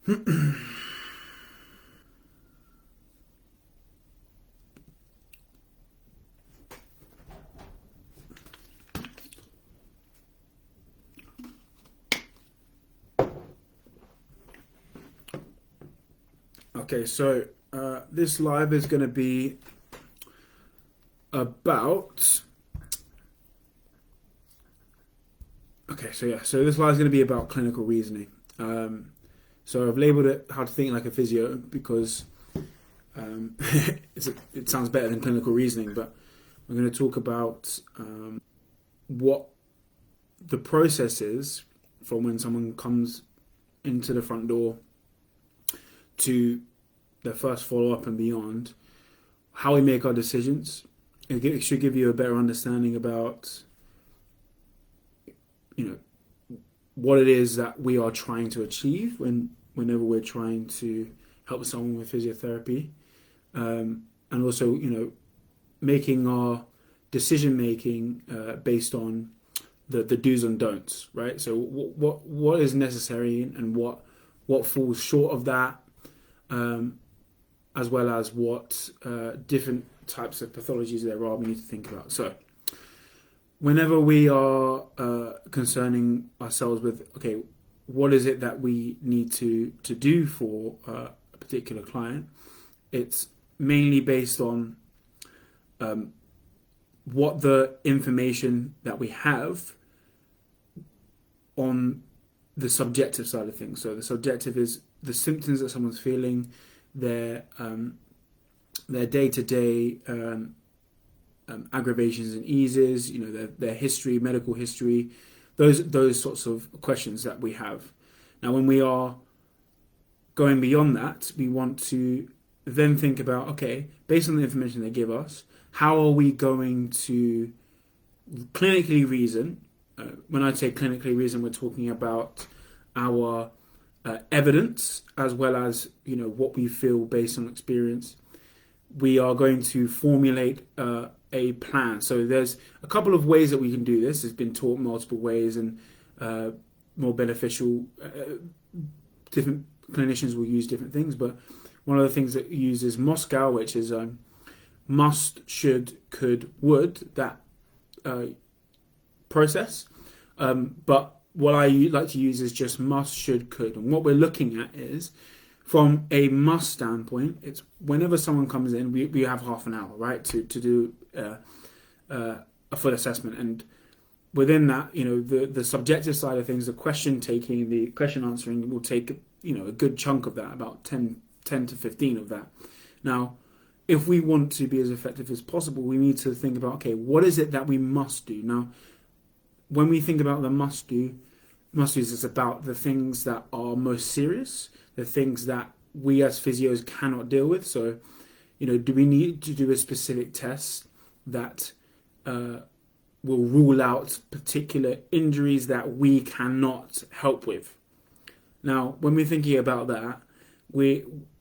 Okay, so this live is going to be about. So this live is going to be about clinical reasoning. So I've labeled it "How to Think Like a Physio" because it sounds better than clinical reasoning. But we're going to talk about what the process is from when someone comes into the front door to their first follow-up and beyond, how we make our decisions. It should give you a better understanding about, what it is that we are trying to achieve whenever we're trying to help someone with physiotherapy, and also, making our decision making based on the do's and don'ts, right? So what is necessary and what falls short of that, as well as what different types of pathologies there are we need to think about. So whenever we are concerning ourselves with, okay, what is it that we need to do for a particular client, it's mainly based on what the information that we have on the subjective side of things. So the subjective is the symptoms that someone's feeling, their day-to-day aggravations and eases, their history, medical history, those sorts of questions that we have. Now, when we are going beyond that, we want to then think about, okay, based on the information they give us, how are we going to clinically reason? When I say clinically reason, we're talking about our evidence as well as what we feel based on experience. We are going to formulate a plan. So there's a couple of ways that we can do this. It's been taught multiple ways and more beneficial. Different clinicians will use different things, but one of the things that uses Moscow, which is must, should, could, would, that process. But what I like to use is just must, should, could. And what we're looking at is, from a must standpoint, it's whenever someone comes in, we have half an hour, right, to do a full assessment. And within that, the subjective side of things, the question taking, the question answering will take, a good chunk of that, about 10 to 15 of that. Now, if we want to be as effective as possible, we need to think about, okay, what is it that we must do? Now, when we think about the must-dos, is about the things that are most serious, the things that we as physios cannot deal with. So, do we need to do a specific test that will rule out particular injuries that we cannot help with? Now, when we're thinking about that,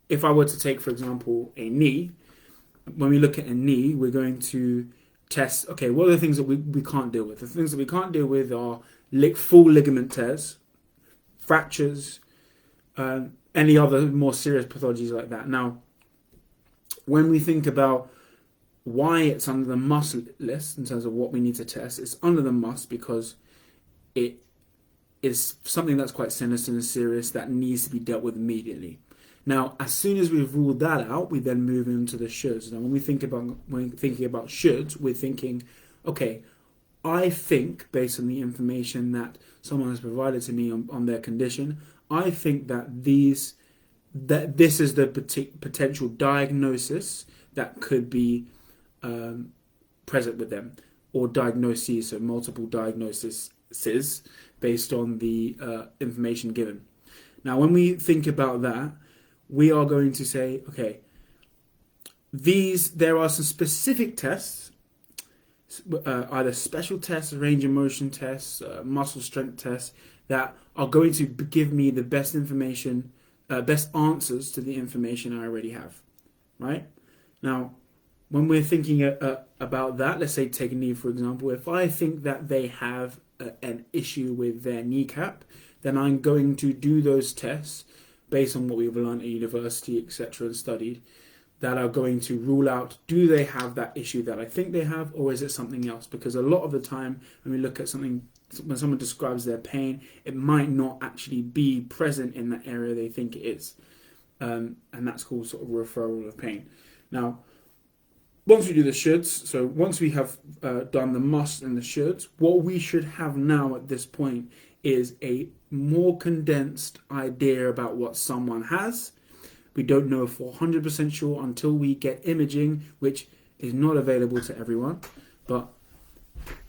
if I were to take, for example, a knee, when we look at a knee, we're going to test, okay, what are the things that we can't deal with? The things that we can't deal with are full ligament tears, fractures, any other more serious pathologies like that. Now, when we think about why it's under the must list in terms of what we need to test, it's under the must because it is something that's quite sinister and serious that needs to be dealt with immediately. Now, as soon as we've ruled that out, we then move into the shoulds. Now, when thinking about shoulds, we're thinking, okay, I think based on the information that someone has provided to me on their condition, I think that this is the potential diagnosis that could be present with them, or diagnoses, so multiple diagnoses based on the information given. Now, when we think about that, we are going to say, okay, there are some specific tests, either special tests, range of motion tests, muscle strength tests, that are going to give me the best information, best answers to the information I already have, right? Now, when we're thinking about that, let's say take a knee, for example. If I think that they have an issue with their kneecap, then I'm going to do those tests based on what we've learned at university, etc., and studied, that are going to rule out, do they have that issue that I think they have, or is it something else? Because a lot of the time when we look at something, when someone describes their pain, it might not actually be present in that area they think it is. And that's called sort of referral of pain. Now, once we do the shoulds, so once we have done the must and the shoulds, what we should have now at this point is a more condensed idea about what someone has. We don't know for 100% sure until we get imaging, which is not available to everyone. But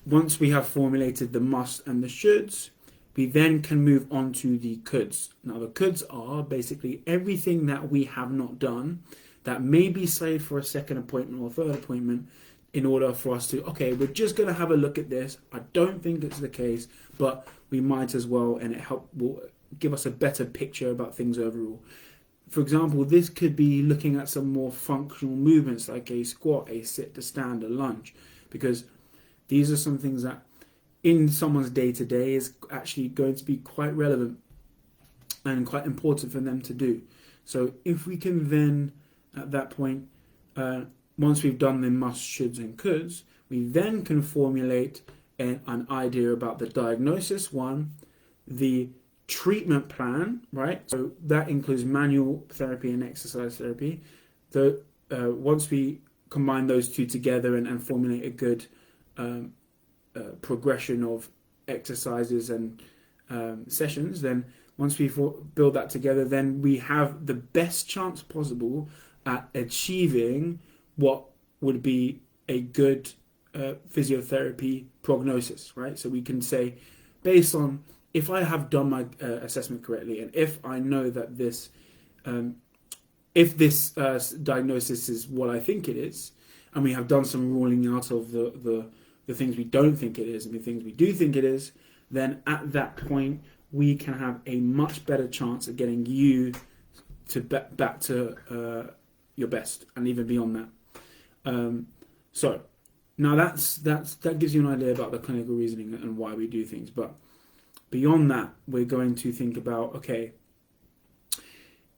once we have formulated the must and the shoulds, we then can move on to the coulds. Now, the coulds are basically everything that we have not done that may be saved for a second appointment or third appointment in order for us to, okay, we're just going to have a look at this. I don't think it's the case, but we might as well, and it will give us a better picture about things overall. For example, this could be looking at some more functional movements like a squat, a sit to stand, a lunge, because these are some things that in someone's day-to-day is actually going to be quite relevant and quite important for them to do. So if we can then, at that point, once we've done the must, shoulds and coulds, we then can formulate an idea about the diagnosis, one, the treatment plan, right? So that includes manual therapy and exercise therapy. Once we combine those two together and formulate a good progression of exercises and sessions, then once we build that together, then we have the best chance possible at achieving what would be a good physiotherapy prognosis, right? So we can say, based on, if I have done my assessment correctly, and if I know that this, if this diagnosis is what I think it is, and we have done some ruling out of the things we don't think it is and the things we do think it is, then at that point we can have a much better chance of getting you to back to your best and even beyond that. So now that gives you an idea about the clinical reasoning and why we do things. But beyond that, we're going to think about, okay,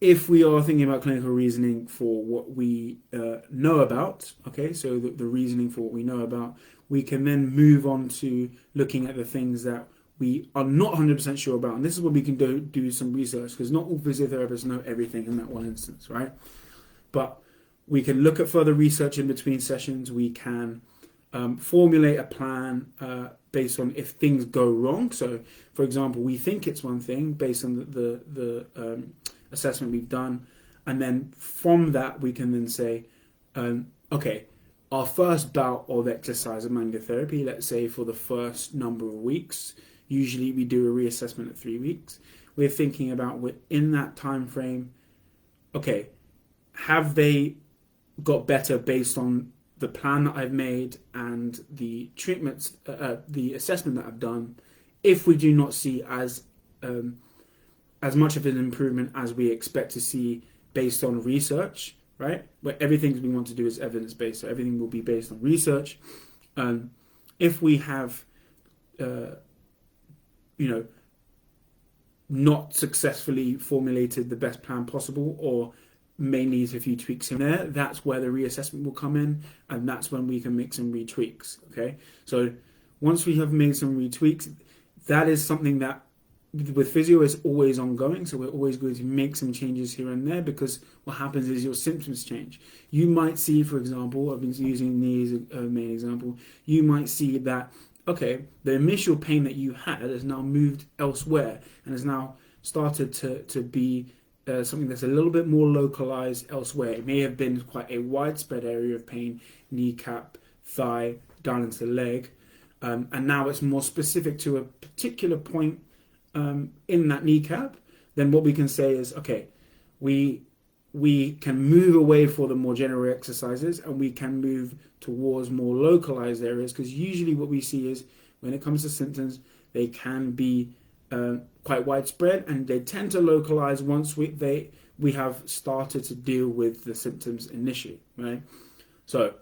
if we are thinking about clinical reasoning for what we know about, okay, so the reasoning for what we know about, we can then move on to looking at the things that we are not 100% sure about. And this is where we can do some research, because not all physiotherapists know everything in that one instance, right? But we can look at further research in between sessions. We can formulate a plan based on if things go wrong. So, for example, we think it's one thing based on the assessment we've done, and then from that we can then say, okay, our first bout of exercise and manual therapy, let's say for the first number of weeks, usually we do a reassessment at 3 weeks. We're thinking about within that time frame, okay, have they got better based on the plan that I've made and the treatments, the assessment that I've done? If we do not see as much of an improvement as we expect to see based on research, right? Where everything we want to do is evidence-based, so everything will be based on research. If we have, not successfully formulated the best plan possible, or may need a few tweaks in there, that's where the reassessment will come in, and that's when we can make some retweaks, okay? So once we have made some retweaks, that is something that with physio is always ongoing, so we're always going to make some changes here and there, because what happens is your symptoms change. You might see, for example, I've been using knee as a main example, you might see that, okay, the initial pain that you had has now moved elsewhere and has now started to be something that's a little bit more localized elsewhere. It may have been quite a widespread area of pain, kneecap, thigh, down into the leg, and now it's more specific to a particular point in that kneecap. Then what we can say is, okay, we can move away for the more general exercises and we can move towards more localized areas, because usually what we see is when it comes to symptoms, they can be quite widespread and they tend to localize once we have started to deal with the symptoms initially, right? So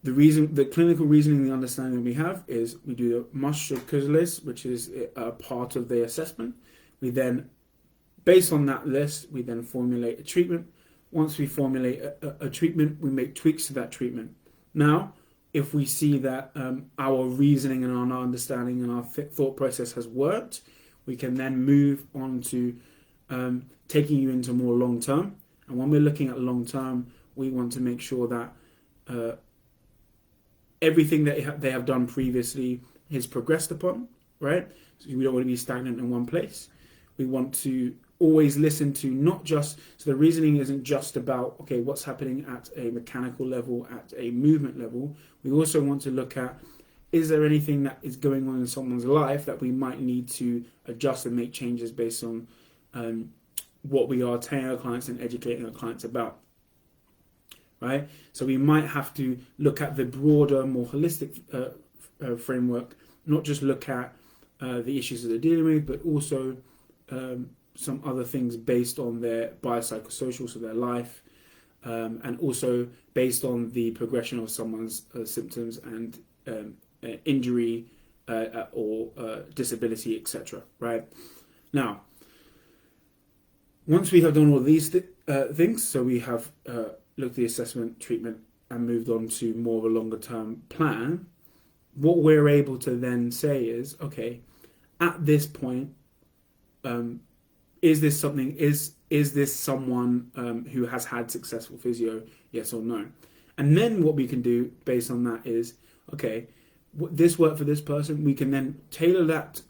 the clinical reasoning, the understanding we have is we do the must, should, could list, which is a part of the assessment. We then Based on that list, we then formulate a treatment. Once we formulate a treatment, we make tweaks to that treatment. Now, if we see that our reasoning and our understanding and our thought process has worked, we can then move on to taking you into more long term. And when we're looking at long term, we want to make sure that everything that they have done previously is progressed upon, right? So we don't want to be stagnant in one place. We want to always listen to not just, so the reasoning isn't just about, okay, what's happening at a mechanical level, at a movement level. We also want to look at, is there anything that is going on in someone's life that we might need to adjust and make changes based on what we are telling our clients and educating our clients about, right? So we might have to look at the broader, more holistic framework, not just look at the issues that they're dealing with, but also some other things based on their biopsychosocial, so their life, and also based on the progression of someone's symptoms and injury or disability, etc. Right? Now, once we have done all these things, so we have looked at the assessment, treatment, and moved on to more of a longer term plan, what we're able to then say is, okay, at this point, is this someone who has had successful physio, yes or no? And then what we can do based on that is, okay, this worked for this person, we can then tailor that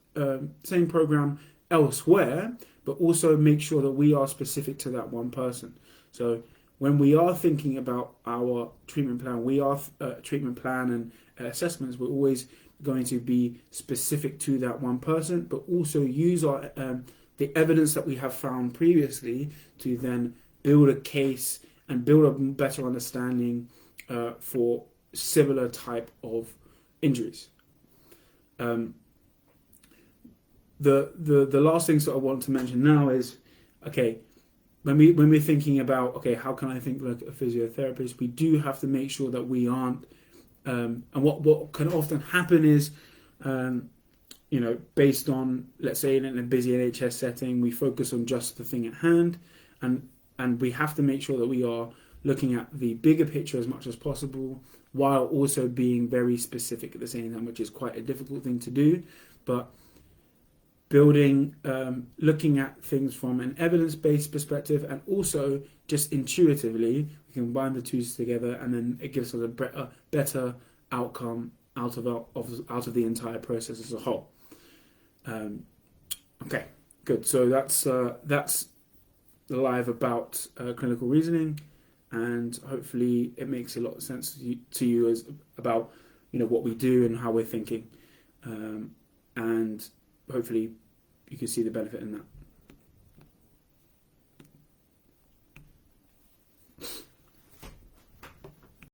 same program elsewhere, but also make sure that we are specific to that one person. So when we are thinking about our treatment plan, and assessments, we're always going to be specific to that one person, but also use our the evidence that we have found previously to then build a case and build a better understanding for similar type of injuries. The last things that I want to mention now is, okay, when we're thinking about, okay, how can I think like a physiotherapist, we do have to make sure that we aren't, and what can often happen is, based on, let's say in a busy NHS setting, we focus on just the thing at hand, and we have to make sure that we are looking at the bigger picture as much as possible, while also being very specific at the same time, which is quite a difficult thing to do. But looking at things from an evidence-based perspective, and also just intuitively, we combine the two together, and then it gives us a better outcome out of the entire process as a whole. Okay, good. So that's live about clinical reasoning, and hopefully it makes a lot of sense to you as about what we do and how we're thinking, and hopefully you can see the benefit in that.